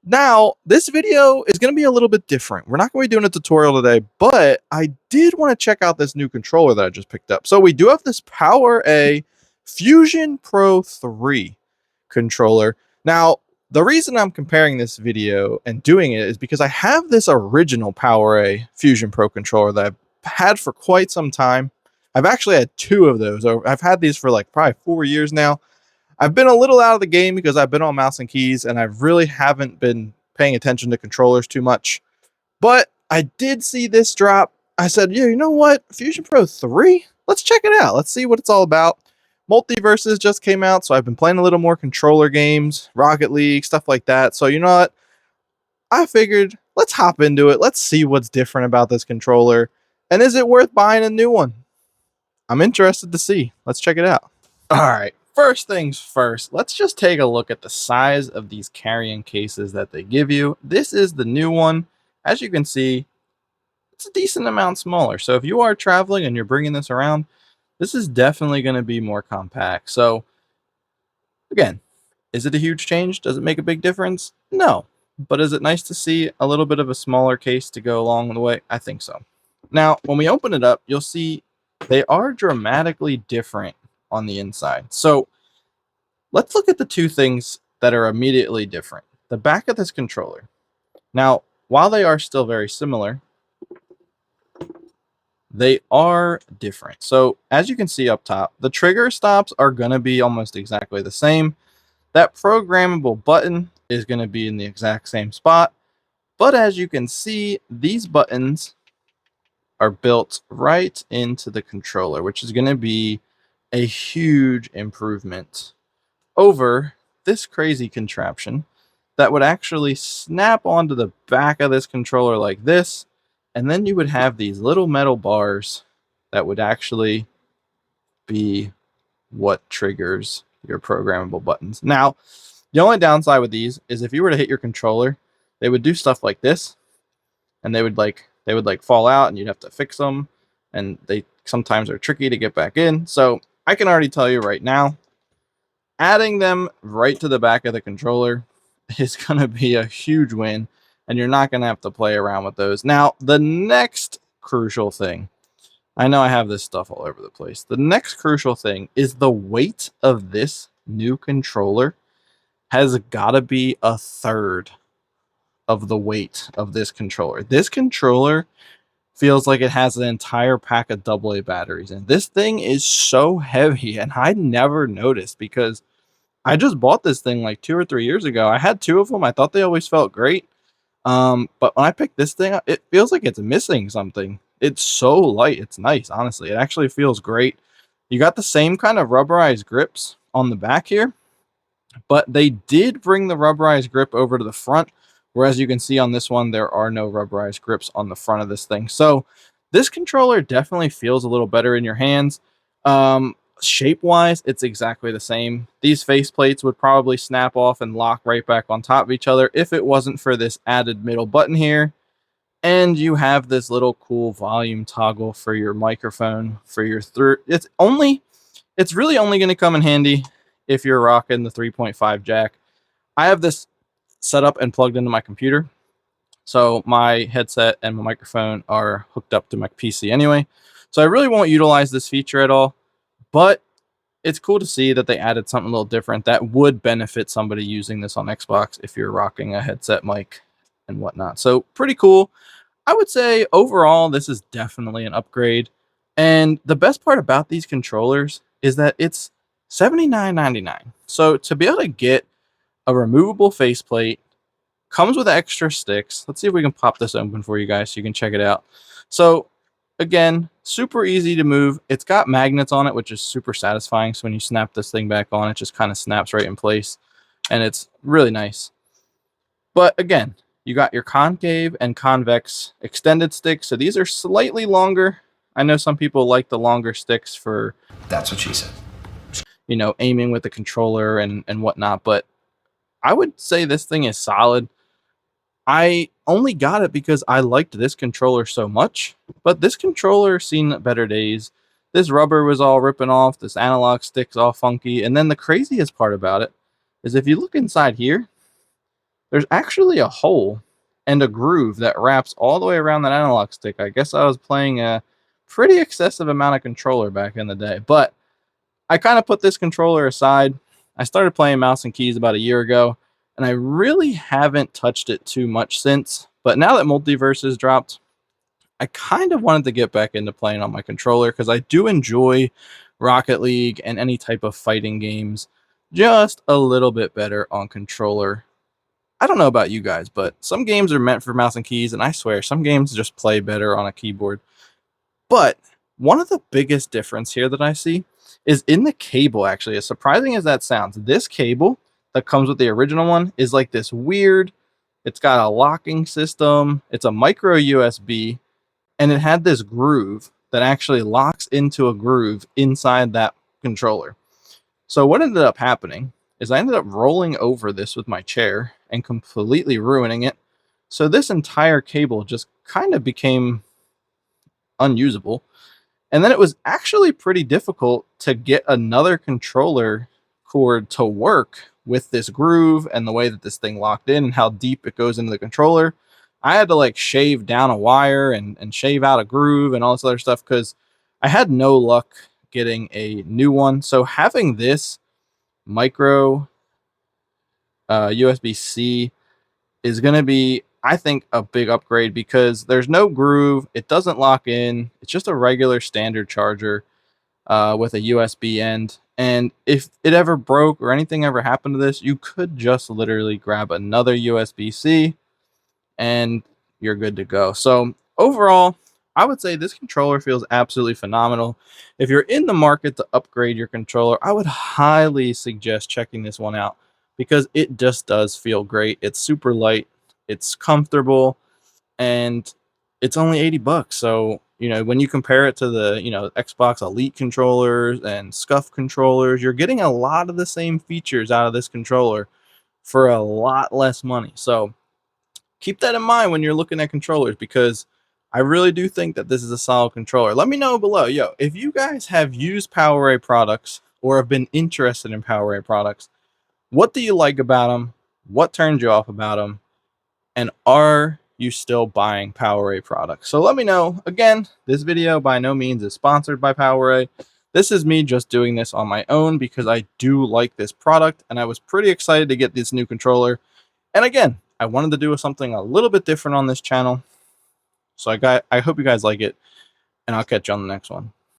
Now, this video is going to be a little bit different. We're not going to be doing a tutorial today, but I did want to check out this new controller that I just picked up. So we do have this PowerA Fusion Pro 3 controller. Now, the reason I'm comparing this video and doing it is because I have this original PowerA Fusion Pro controller that I've had for quite some time. I've actually had two of those. I've had these for like probably 4 years now. I've been a little out of the game because I've been on mouse and keys and I really haven't been paying attention to controllers too much. But I did see this drop. I said, yeah, you know what? Fusion Pro 3? Let's check it out. Let's see what it's all about. Multiverses just came out, so I've been playing a little more controller games, Rocket League, stuff like that. So you know what? I figured, let's hop into it. Let's see what's different about this controller. And is it worth buying a new one? I'm interested to see. Let's check it out. All right. First things first, let's just take a look at the size of these carrying cases that they give you. This is the new one. As you can see, it's a decent amount smaller. So if you are traveling and you're bringing this around, this is definitely going to be more compact. So again, is it a huge change? Does it make a big difference? No. But is it nice to see a little bit of a smaller case to go along the way? I think so. Now, when we open it up, you'll see they are dramatically different on the inside. So let's look at the two things that are immediately different. The back of this controller. Now, while they are still very similar, they are different. So as you can see up top, the trigger stops are going to be almost exactly the same. That programmable button is going to be in the exact same spot. But as you can see, these buttons are built right into the controller, which is going to be a huge improvement over this crazy contraption that would actually snap onto the back of this controller like this, and then you would have these little metal bars that would actually be what triggers your programmable buttons. Now, the only downside with these is if you were to hit your controller, they would do stuff like this, and they would fall out, and you'd have to fix them, and they sometimes are tricky to get back in. So I can already tell you right now, adding them right to the back of the controller is going to be a huge win, and you're not going to have to play around with those. Now, the next crucial thing, I know I have this stuff all over the place. The next crucial thing is the weight of this new controller has got to be a third of the weight of this controller. This controller feels like it has an entire pack of AA batteries, and this thing is so heavy, and I never noticed because I just bought this thing like 2 or 3 years ago. I had two of them. I thought they always felt great, but when I picked this thing up, it feels like it's missing something. It's so light. It's nice, honestly. It actually feels great. You got the same kind of rubberized grips on the back here, but they did bring the rubberized grip over to the front. Whereas you can see on this one, there are no rubberized grips on the front of this thing. So this controller definitely feels a little better in your hands. Shape-wise, it's exactly the same. These faceplates would probably snap off and lock right back on top of each other if it wasn't for this added middle button here. And you have this little cool volume toggle for your microphone, for your It's really only going to come in handy if you're rocking the 3.5 jack. I have this set up and plugged into my computer, so my headset and my microphone are hooked up to my PC anyway, so I really won't utilize this feature at all, but it's cool to see that they added something a little different that would benefit somebody using this on Xbox if you're rocking a headset mic and whatnot. So pretty cool. I would say overall this is definitely an upgrade, and the best part about these controllers is that it's $79.99. So to be able to get a removable faceplate, comes with extra sticks. Let's see if we can pop this open for you guys so you can check it out. So again, super easy to move. It's got magnets on it, which is super satisfying. So when you snap this thing back on, it just kind of snaps right in place, and it's really nice. But again, you got your concave and convex extended sticks. So these are slightly longer. I know some people like the longer sticks for, that's what she said, you know, aiming with the controller and whatnot, but I would say this thing is solid. I only got it because I liked this controller so much, but this controller seen better days. This rubber was all ripping off, this analog stick's all funky, and then the craziest part about it is if you look inside here, there's actually a hole and a groove that wraps all the way around that analog stick. I guess I was playing a pretty excessive amount of controller back in the day, but I kind of put this controller aside. I started playing mouse and keys about a year ago, and I really haven't touched it too much since. But now that Multiverse has dropped, I kind of wanted to get back into playing on my controller because I do enjoy Rocket League and any type of fighting games just a little bit better on controller. I don't know about you guys, but some games are meant for mouse and keys, and I swear some games just play better on a keyboard. But one of the biggest difference here that I see is in the cable, actually. As surprising as that sounds, this cable that comes with the original one is like this weird, it's got a locking system, it's a micro USB, and it had this groove that actually locks into a groove inside that controller. So what ended up happening is I ended up rolling over this with my chair and completely ruining it. So this entire cable just kind of became unusable. And then it was actually pretty difficult to get another controller cord to work with this groove and the way that this thing locked in and how deep it goes into the controller. I had to like shave down a wire and shave out a groove and all this other stuff because I had no luck getting a new one. So having this micro USB-C is going to be, I think, a big upgrade because there's no groove. It doesn't lock in. It's just a regular standard charger with a USB end. And if it ever broke or anything ever happened to this, you could just literally grab another USB-C and you're good to go. So overall, I would say this controller feels absolutely phenomenal. If you're in the market to upgrade your controller, I would highly suggest checking this one out because it just does feel great. It's super light, it's comfortable, and it's only $80. So, you know, when you compare it to the, Xbox Elite controllers and SCUF controllers, you're getting a lot of the same features out of this controller for a lot less money. So keep that in mind when you're looking at controllers because I really do think that this is a solid controller. Let me know below, if you guys have used PowerA products or have been interested in PowerA products, what do you like about them? What turns you off about them? And are you still buying PowerA products? So let me know. Again, this video by no means is sponsored by PowerA. This is me just doing this on my own because I do like this product and I was pretty excited to get this new controller. And again, I wanted to do something a little bit different on this channel. So I hope you guys like it, and I'll catch you on the next one.